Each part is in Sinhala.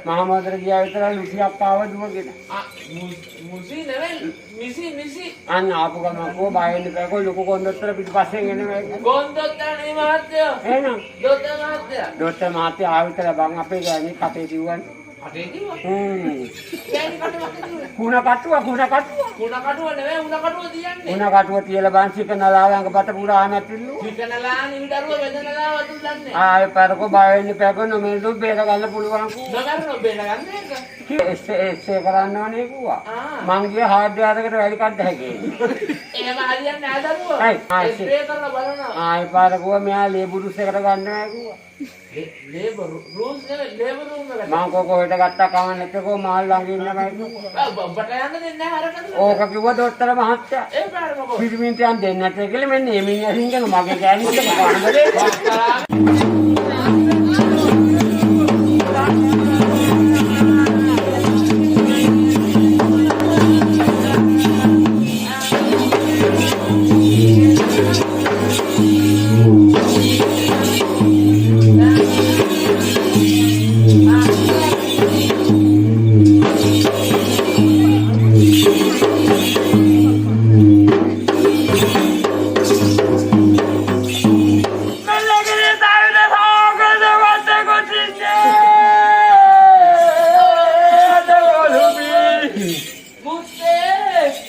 මහමොතර ගියා විතරයි ලුසියක් ආව දුවගෙන. මුසි නෙවෙයි මිසි. අන්න ආපු ගමන් කෝ බය වෙන්න බෑකෝ ලොකු කොන්දොත්තර පිටිපස්සෙන් එන මේක. කොන්දොත්තර නේ මහත්තයෝ. එහෙනම් දොත්තර මහත්තයා. දොත්තර මහත්තයා ආව විතර බං අපේ ගෑණි කටේ දිව්වනේ. කටේ දිව්වා? ගෑණි කටේ වගේ දිව්වා. කුණ කටුව නෙවෙයි උණ කටුව තියන්නේ. උණ කටුව තියලා බං සිකනලා ළඟ බත පුරා නැතිලු. සිකනලා නිවිදරුව වෙදනලා වතුන් දන්නේ. ආයෙ පරකෝ බය වෙන්න බෑකෝ නොමෙලු බේර ගන්න පුළුවන් කෝ. නොකරන බේර ගන්න එක. එස්සේ කරන්න ඕනේ කිව්වා. මං ගිය හાર્ඩ් යාරකට වැඩි කඩ හැකේ. එහෙම හරියන්නේ නැහැ දරුවෝ. ස්ප්‍රේ කරලා බලනවා. ආයෙ පාරකුව මෙයා ලේබුරුස් එකට ගන්න නැහැ කිව්වා. ලේබර් රූල්ස් නෙවෙයි ලේබර් රූම් එකට. මං කොහෙට ගත්තා කවන්න නැත්කෝ මාල් ළඟ ඉන්නමයි කිව්වා. ඔබට යන්න දෙන්නේ නැහැ හරකද? ඕක කිව්වා දොස්තර මහත්තයා. ඒ පාර මොකෝ? පිරිමින්ට යන්න දෙන්නේ නැත්නම් කියලා මෙන්න මේ මිනිහා හින්ගෙන මගේ ගෑණිට මොකක්ද?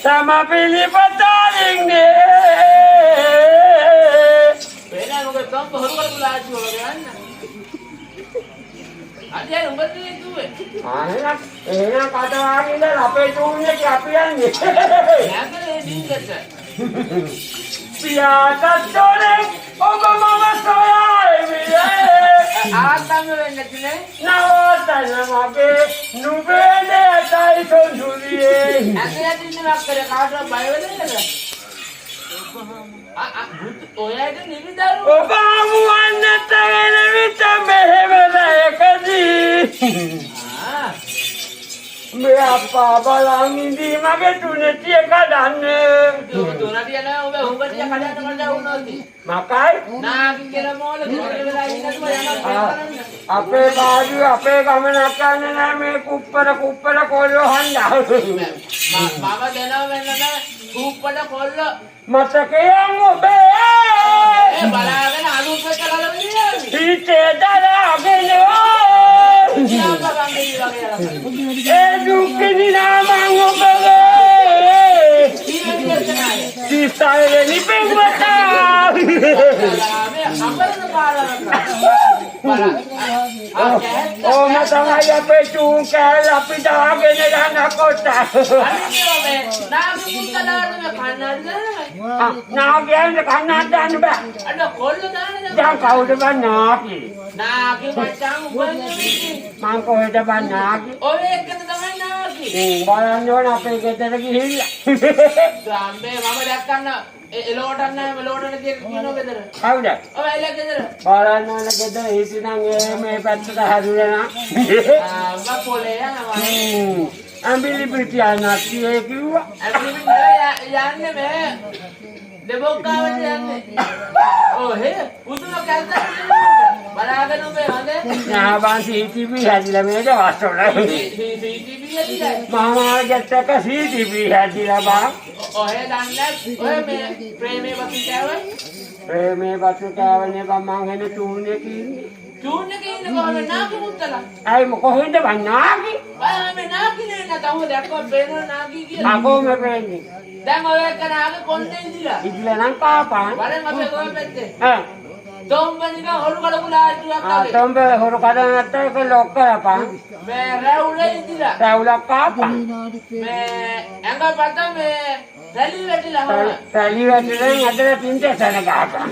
Sama pilih petaring deh. Beda lu kan baru kan laju kan. Ada yang betul itu. Enak kata lagi dah lapar tunya siapian ni. Ya kan ini kata. Biasa coreng, ogo mama soya ini. Atang nak ni? Nawatan nama be, nubene atai sonduri. Ada yang ni nak kerja kau bayar ni. Oh ya itu ni daru. Obamu anak tangan kita mehmeda ekadi. Berapa balang ini makai tunas dia kadang. Tunas dia na, ubah dia kadang kadang unos ni. Makai? Nah, kira mau lagi kira lagi nak bayar. Apa baju, apa kamu nak kan nama kupar kolo handa. Mama dena mana kupar kolo. Masa kaya mo be? Balagan harus berjalan ni. Ite dah gini. Siapa bang ini bang? Dukini nama mo be? Si saya ni penguasa. Oh, mata saya pecung kalau pida gini dah nak kota. Nak yang kanan dan bah. Ada kolo dah. Jangan kau depan naki. Nak macam mana ni? Mangko depan naki. Oh, kita depan naki. Balang jono apa kita lagi hilang. Sampai mama datang nak. Elotan dia kino kedera. Kau dah. Oh, elak kedera. Balang jono kita isi nang me patut harulah nak. Apa boleh ya nama? Ambil biji anak dia kiwa. Ambil biji yang ni me. Debok kawan yang ni. Oh, he. Utu nak kerja. Balagan ube ada. Nah, bang CCTV hadilah meja wasol lah. CCTV ada. Mama jatuh ke CCTV hadilah bang. Oh, he dan net. Oh, me premi batu kawan. Premi batu kawan ni bang mangene tune kini. Tune kini kau me nak mutala. Ay mo ko hindi bang nagi? Bah, me nak ni na tahu dah kau benar nagi kira. Ako me premi. Dah kau kan aku konten dia. Igla nang kapan? Barang apa kau pete? Eh. Tombani ka horu kada pula aju akale. Tombe horu kada natta ke lokal apa? Me raula indira. Raula kapan? Me anga pata me rally vetila horu. Rally vetila ada tinte sana kapan?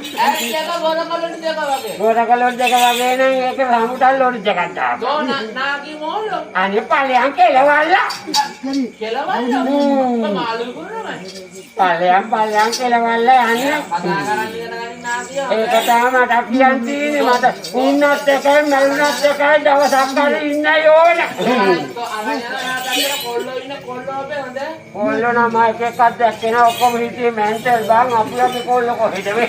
Jaga bola kalon jaga wage. Bola kalon jaga wage nang ek ramutan lor jaga ta. Do na ki molo. Ani paliang ke lawala. Kelawala. Pamalu guru man. Paliang ke lawala ani. Pagagaran ni na dia. Kata tapi yang sini mata unat tekan melunat tekan jauh sakari inna yona. Kolo nama ke kata kena okom hiti mental bang api api kolo ko hiti me.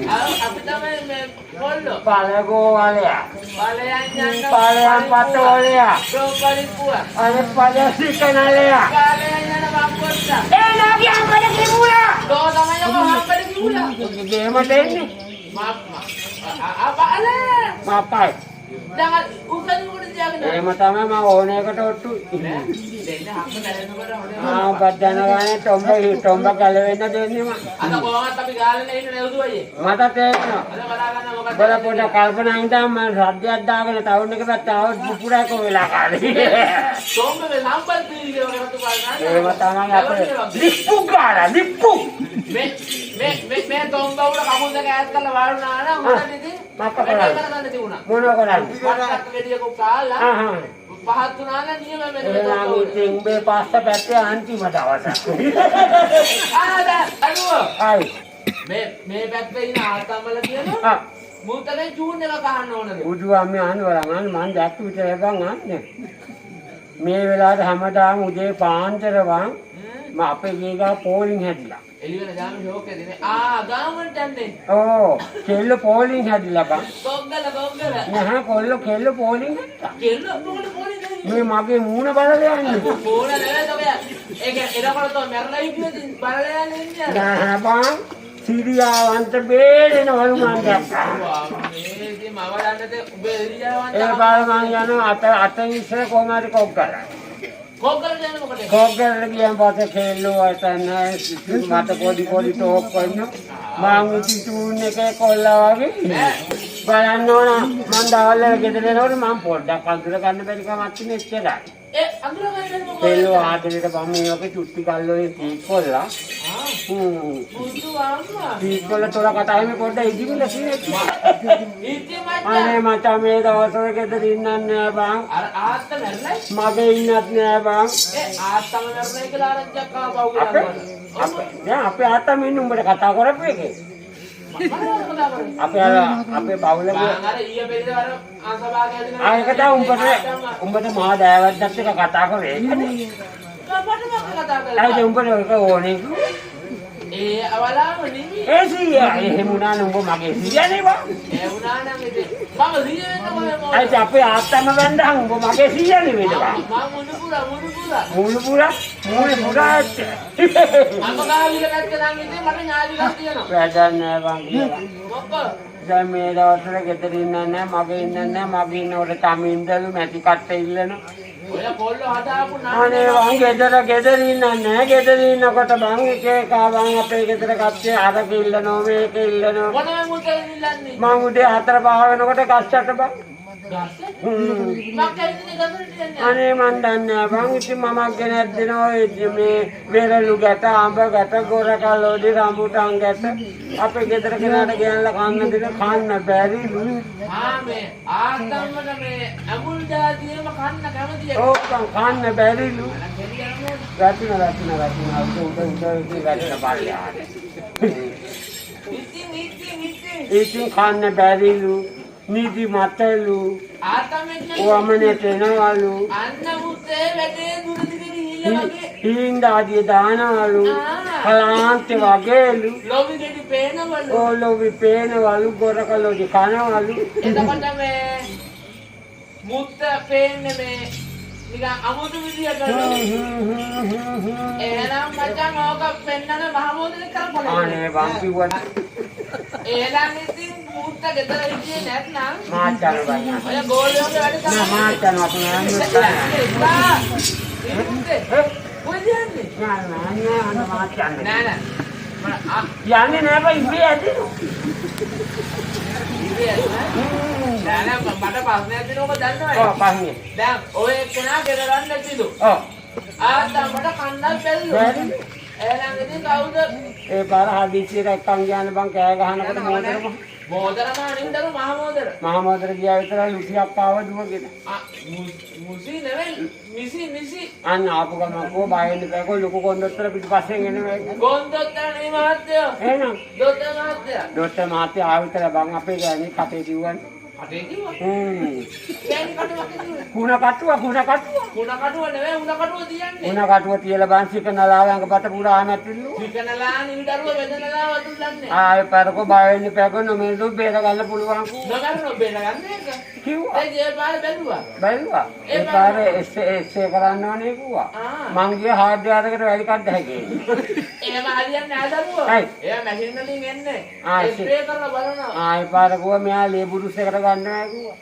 Api tamai me කොල්ලෝ. පළගෝවලයා. බලයන් යන්න. පළයන් පතෝලයා. ප්‍රෝපරිපුවා. අනේ පළසිකනලයා. බලයන් යන වම්පොත්තා. ඒ නාගි අම්බඩ කිවුලා. තෝ තමයි ඔබ හම්බෙට කිව්ලා. ගේමට එන්නේ. අප්පා. මාපයි. දැන් උකන් උඩ තියාගෙන. එහෙම තමයි මම ඕන එකට ඔට්ටු. දෙන්න හම්බ නැරෙනකොට හොඳ. බද්දන ගානේ තොඹ කලවෙන්න දෙන්නේ මම. අද කොහොමද අපි ගාලේ ඉන්නේ නෙවුදු අයියේ. මට තේරෙනවා. අද බලා ගන්න මොකද? බල පොඩ කල්පනා හින්දා මම සද්දයක් දාගෙන ටවුන් එක පැත්ත ආවොත් පුපුරා කො වෙලා කාලේ. සෝම්බේ සම්පල් තීරිය වගේ රතු බලන්න. එහෙම තමයි අපේ ලිප්පු ගාලා ලිප්පු. මේ තොම්බ උඩ කකුල් දෙක ඈත් කරලා වාරුණා නම් මොකද ඉතින්? මක්ක කරන්නේ. කරගන්න තිබුණා. මොන කරන්නේ? වට්ටක් ගෙඩියක කාලා පහත් වුණා නම් නියම මෙතන එනාගේ ඉතින් උඹේ පස්ස පැත්තේ අන්තිම දවස. අනුව ආයි. මේ පැත්තේ ඉන්න ආතම්මල කියනවා මුතලේ චූන් එක ගහන්න ඕනද? උඩු අම්මේ අහනවලන් මං දැක්ක විතර බං අහන්නේ. මේ වෙලාවට හැමදාම උදේ පාන්දර වන් මම අපේ ගේ ගා පෝලිං හැදිලා. එළිවෙන ජාම ෂෝක් එකේ ගාමන්ට යන්නේ. ඕ කෙල්ල පෝලිං හැදිලා බං. ගොග්ගල නෑ කෙල්ල පෝලිං හැදිලා. කෙල්ල පොඩි මේ මගේ මූණ බලලා යන්නේ. පොඩ නෙවෙයි තමයි. ඒක එනකොට તો මැරලා හිටියොත් බලලා යන්නේ නෑ බං. සිරියාවන්ත බේරෙනවලු මං දැක්කා. මේ ඉතින් මම දන්නද උඹ එළියවන්ත ඒ බාල මං යනවා අත ඉස්සර කොහමද කොක් කරා. ගොග්ගල යන්නේ මොකටද? කොක්කරට ගියන් පස්සේ කෙල්ලෝ අතන මට පොඩි ටෝක් කරන මං ඉති ටූන් එකේ කොල්ලා වගේ බලන්න ඕන මං දවල් වල ගෙදර එනකොට මං පොඩ්ඩක් අඳුර ගන්න බැරි කමක් තියෙන එච්චරයි. ඒ අඳුරගන්නේ මොකද? කෙල්ලෝ ආදරේට බම්මේ වගේ චුට්ටි කල්ලෝනේ තීකොල්ලා බුදු අම්මා තීකොල්ල තොර කතාවේ පොඩ්ඩක් ඉදිමිලා සීනේ. ඉතින් මචං අනේ මචං මේ දවස්වල ගෙදර ඉන්නන්නේ නෑ බං. අර ආත්ත මැරලයි? මගේ ඉන්නත් නෑ බං. ඒ ආත්තම මැරලයි කියලා ආරංචියක් ආව පව් අපේ ආත්තා මෙන්න උඹට කතා කරපු එකේ. අපේ බවුලගේ අර ඊයේ පෙරේද අර අංශභාගය ඇදලා ආයකට උඹට මහා දයාවද්දත් එක කතා කරේ. කපට කතා කරලා ඇයි උඹට ඒක ඕනේ? ඒ අවලාම නෙමෙයි. ඒ සීයා එහෙම උනා නම් උඹ මගේ සීයා නේ බං. ඒ වුණා නම් ඉතින් මම සීය වෙන්න කොහෙම ඇයි අපේ ආත්තම වැන්දහන් උඹ මගේ සීයා නෙමෙයිද බං. මම මුණු මුළු පුරා ඇත්තේ. අම්ම ගාවිල පැත්තේ නම් ඉතින් මට ඥාතිකම් තියෙනවා. වැඩක් නෑ බං කියලා. මොකද? දැන් මේ දවස්වල ගෙදර ඉන්නන්නේ නෑ මගේ ඉන්නන්නේ නෑ මගේ ඉන්නකොට තමින්දලු මැටි කට්ට ඉල්ලනවා. ඔය කොල්ල හදාපු අනේ වන් ගෙදර ඉන්නන්නේ නෑ ගෙදර ඉන්නකොට බං එක එක බං අපේ ගෙදර කච්චේ අර කිල්ලනෝ මේක ඉල්ලනෝ මොනම මුතල ඉල්ලන්නේ? මං උදේ 4 5 වෙනකොට ගස්සට බං. අනේ මන් දන්නේ බං ඉතින් මමක් ගෙනත් දෙනවා මේ වෙරළු ගැට අඹ ගැට ගොරකල්ලෝඩි රඹුටන් ගැට අපේ ගෙදර කෙනාට ගෙනල්ලා කන්න බැරිලු. මේ ආත්තම්මට මේ අමුල් ජාතියම කන්න කැමතියි. ඕක කන්න බැරිලු. රැතින උඩ වැඩට බලලා. ඉතින් කන්න බැරිලු. නිදි මතලු වමනට එනවලු අන්න මුත්තේ වැඩේ දුර දිගට ගිහිල්ලා වගේ හිඳාදිය දානවලු කලාන්තේ වගේලු ලොවි දෙඩි පේනවලු ඕලොවි පේනවලු ගොරකලෝදි කනවලු. එතකොට මේ මුත්ත පේන්නේ මේ නිකන් අමුතු විදියටලු. එහෙනම් මචං ඕක පෙන්නන මහමෝදේ කරපොළ. අනේ බං කිව්වට එහෙනම් ඉතින් මුත්ත ගෙදර හිටියේ නැත්නම් මාචාන බං. ඔය ගෝලියෝගේ වැඩ තමයි. නෑ මාචාන අපේ කොහෙද යන්නේ? නෑ අන්න මාචාන. නෑ යන්නේ නෑ බං ඉබේ ඇදිනු. නෑ මට ප්‍රශ්නයක් දෙනවක දන්නවද? ඔව් පහිනේ. දැන් ඔය කෙනා ගෙදරන් නැතිලු. ඔව්. ආත්තම්මට කන්නත් බැරිලු. එහෙනම් ඉතින් කවුද? ඒ පාර හදිස්සියට එක්කන් ගියාන බං කෑ ගහනකොට මොදරම මෝදරම අනින්දරු මහමෝදර. මහමෝදර ගියා විතරයි ලුටියක් ආව දුවගෙන. මුසි නෙවෙයි මිසි. අන්න ආපු ගමන් කෝ බය වෙන්න බෑකෝ ලොකු කොන්දොස්තර පිටිපස්සෙන් එන මේ. ගොන්දොත්තර නේ මහත්තයෝ. එහෙනම් දොත්තර මහත්තයා. දොස්තර මහත්තයා ආව විතර බං අපේ ගෑණි කටේ දිව්වනේ. කටේ කිව්වා. ගෑණි කට කුණ කටුව. කුණ කටුව නෙවෙයි උණ කටුව තියන්නේ. කුණ කටුව තියලා බංසික නලාවංග බත පුරා නැතිලු. විකනලා නිවිදරුව වෙදනලා වතුල්ලන්නේ. ආයෙ පරකෝ බය වෙන්න පැකෝ නොමෙලු බේර ගන්න පුළුවන් කෝ. නගරන බේර ගන්න එක. කිව්වා. ඒ පාර බැලුවා. ඒ පාරේ එස්සේ කරන්න ඕනේ කිව්වා. මං ගිය හાર્ඩ් යාදකට වැඩි කඩ හැකේ. එහෙම හරියන්නේ නැහැ දරුවෝ. එයා මැෂින් වලින් එන්නේ. ස්ප්‍රේ කරලා බලනවා. ආයෙ පාරකෝ මෙයා ලේබුරුස් එකට ගන්නවා කිව්වා.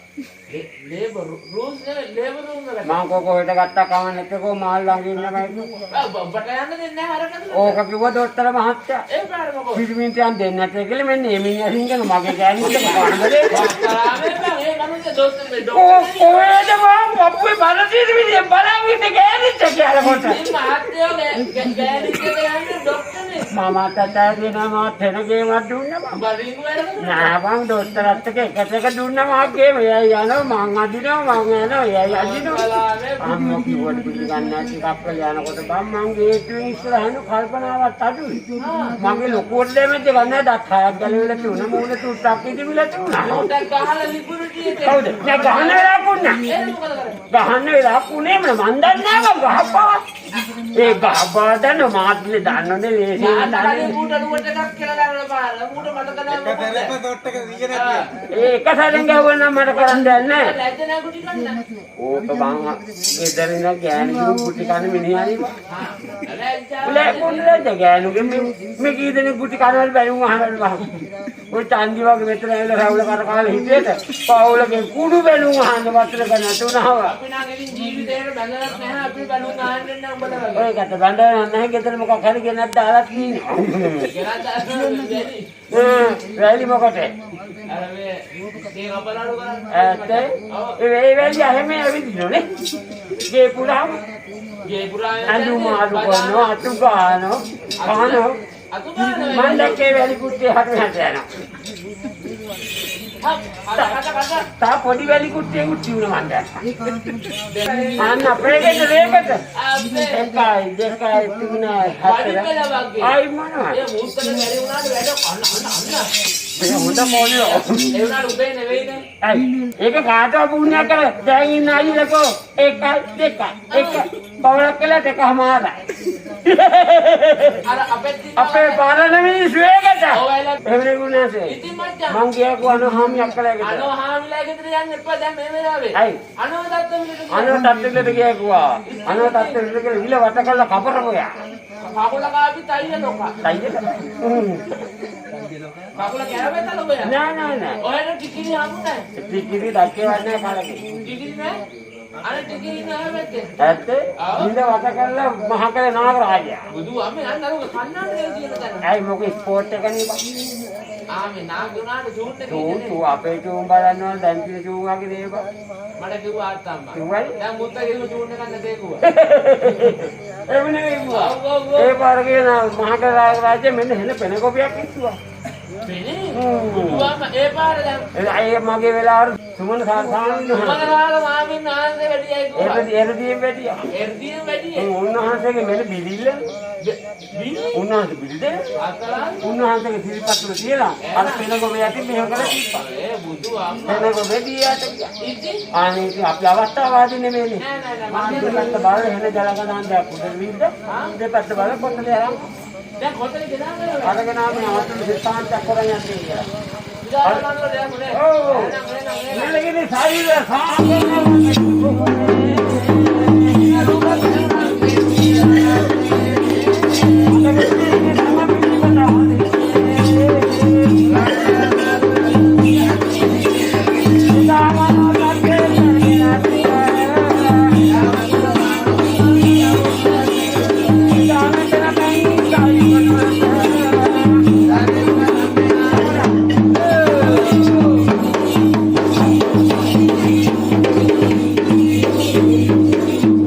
ලේබර් රූල්ස් නේ ලේබර් රූම් වල. මං කොහෙට ගත්තා කවන්න නැත්කෝ මාල් ළඟ ඉන්නමයි කිව්වා. ඔබට යන්න දෙන්නේ නැහැ අරකට. ඕක කිව්වා දොස්තර මහත්තයා. ඒ පාර මොකෝ. පිරිමින්ටයන් දෙන්නේ නැත්තේ කියලා මෙන්න එමින් ඇහින්ගෙන මගේ ගෑණිට කොහොමද? ආවේ බං ඒ මනුස්ස දොස්තර මේ කොහෙද මම අප්පුවේ බලතිද විදිය බලන් ඉන්නේ ගෑණිට කියලා කොට. මේ මහත්තයෝ ගෑනිට යන්නේ ડોක්ටර්නේ. මම අතට දෙනවා තැනගේ මත් දුන්නා මම. බරිඟු වැඩ නෑ බං දොස්තරත් එක්ක එකට දුන්නා මාගේ මෙයයි යනවා මං අදිනවා මං යනවා එයයි අදිනවා. අම්මෝ කිව්වට පිළිගන්නේ නැති කප්පල යනකොට බං මං ගේට්ටුවෙන් ඉස්සරහන කල්පනාවක් අඩුයි. මගේ ලොකුවට දෙමෙද්ද ගන්න දත් හයක් ගැලවිලා තුන මූණ තුට්ටක් ඉදිමිලා තුනා. උඩ ගහලා ලිපුරුටි එකේ. හවුද? නෑ ගහන්න වෙලා කුණා. ඒක මොකද කරන්නේ? ගහන්න වෙලා කුණේ මම දන්නේ නෑ මං ගහපා. ඒ ගහපා දන්න මාත්ලේ දන්නනේ ලේසි. ආතලේ මූට නුවට එකක් කියලා දාන්න බාල. මූට මතක නැහැ. ඒ එක සැරෙන් ගහුවනම් මට කරන්න දෙයක් නෑ. ලැජ්ජ නැහැ කුටි කන්න. ඕක බං ගෙදරින් ගෑණි කුටි කන මිනිහානි බං. ලැජ්ජා. ලැකුණේ ගෑනුගේ මේ කී දෙනෙක් කුටි කනවල බැලුම් අහවල බං. ඔය චන්දි වගේ මෙතන ඇවිල්ලා රැවුල කර කාලේ හිටියේට පවුලගේ කුඩු බැලුම් අහන්න වතුර ගන්න තුනව. අපි නම් ඉතින් ජීවිතේට බැඳලත් නැහැ. අපි බැලුම් අහන්න නැහැ උඹලා වගේ. ඔය කට බඳ නැහැ ගෙදර මොකක් හරි ගෙනත් දාලා තියෙනවා. ගෙනත් දාන්න බැරි. වැලි මොකටද? අර මේ අපලාඩු කරන්නේ. ඇත්තේ? ඒ වැලි හැම ඇවිදිනෝනේ. ගේ පුරාම ගේ පුරා අඳු මාළු කරනවා අතු ගන්නවා කනවා. අතු ගන්න මන් දැක්කේ වැලි කුට්ටිය හරි යනවා. තා පොඩි වැලි කුට්ටිය කුට්ටි උන මන් දැක්කා. අන්න අපේ ගෙදර ඒකට. එකයි දෙකයි තුනයි හතරයි. ආයි මොනවා? ඒ මුත්තට බැරි වුණාට වැඩ අන්න. මේ හොඳ මොනියෝ. ඒ වුණාට උදේ නෙවෙයිනේ. ඇයි ඒක කාටව පුණ්‍ය කර දැන් ඉන්න අයිලකෝ එකයි දෙකයි එක බවලක් කියලා දෙකමාරයි. අර අපේ පාරණ මිනිස්සු ඒකට. ඔයලා එවනේ ගුණාසේ. ඉතින් මචං මං ගියා කෝ අනෝහාමියක් කළාකට. අනෝහාමිලා ගෙදර යන්න එපා දැන් මේ වෙලාවේ. ඇයි? අනෝ දත්ත අනෝ තත්ත්වෙට ගියා කෝ. අනෝ තත්ත්වෙට කියලා විල වට කරලා කපරපොයා. කකුල කාපි තයිල නොකා. තයිද? කකුල කැරවෙතල ඔයා. නෑ. ඔයාට ටිකිරි හම්බුනේ. ටිකිරි දැක්කේ වන්නේ කාලේ. ටිකිරි නෑ. අර ටිකිරි නෑ වෙත්තේ. ඇත්තේ? විල වට කරලා මහකල නාග රාජයා. බුදු අම්මේ අන්න අර කන්නාඩේ තියෙන තැන. ඇයි මොකේ ස්පෝර්ට් එකනේ බං. ආමේ නාගුණාට ෂූට් එක ඌ අපේ චූම් බලනවා දැන් තියෙන චූම් වගේ දේව. මට කිව්වා ආත්තම්මා. කිව්වයි? දැන් මුත්තා ගිහුව ෂූට් එකක් නැතේ කිව්වා. එවනේ කිව්වා. ඒ පාර කියන මහකල රාජ්‍ය මෙන්න හෙන පෙන කොපියක් කිව්වා. පෙනේ? බුදුආම ඒ පාර දැන් ඒ මගේ වෙලාවට සුමන සාරසානින් මගරාල මාමින් ආන්සේ වැඩියයි කිව්වා. එරදීම් වැඩියා. එර්දියෙන් වැඩියි. උන්වහන්සේගේ මෙන්න බිලිල්ල බිලි උන්වහන්සේ බිලිද අතලා උන්වහන්සේගේ සිරිපත්තුල තියලා අර පෙන ගොබේ යටින් මෙහෙම කරලා තිබ්බා. ඒ බුදුආම පෙන ගොබේ දියට ඉතින් අනේ ඉතින් අපි අවස්ථාවාදී නෙමෙයිනේ. නෑ දෙපැත්ත බලලා එහෙන ජලකඳාන් දැක් උඩ වින්ද දෙපැත්ත බලලා පොතේ අරන් දැන් කොතනද ගෙනාවේ? අරගෙන ආවේ අවතුළු සිතාන්තයක් කරන් යන්නේ කියලා. විදාරනන්ද දැන් මොනේ? ඔව්. මෙලගෙනේ සායිල සාහකම්